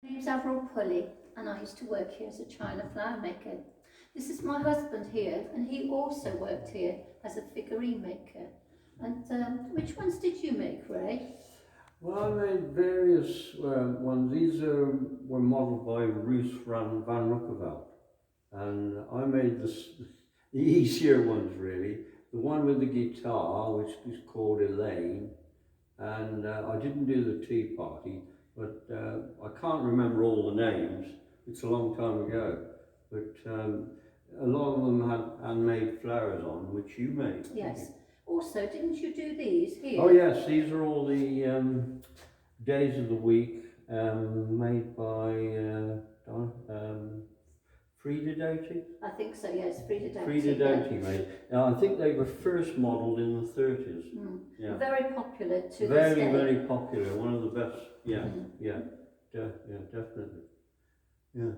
My name's Avril Pulley and I used to work here as a China flower maker. This is my husband here and he also worked here as a figurine maker. And which ones did you make, Ray? Well, I made various ones. These were modelled by Ruth van Rookevelt, and I made the easier ones really. The one with the guitar, which is called Elaine, and I didn't do the tea party, but I can't remember all the names. It's a long time ago, but a lot of them had handmade flowers on, which you made. Yes. Also, didn't you do these here? Oh yes, these are all the days of the week made by Frida Doughty. I think so, yes, Frida Doughty. Frida Doughty made. Now, I think they were first modelled in the 30s. Mm. Yeah. Very popular to very, this day. very popular. One of the best. Yeah, yeah, yeah, definitely. Yeah.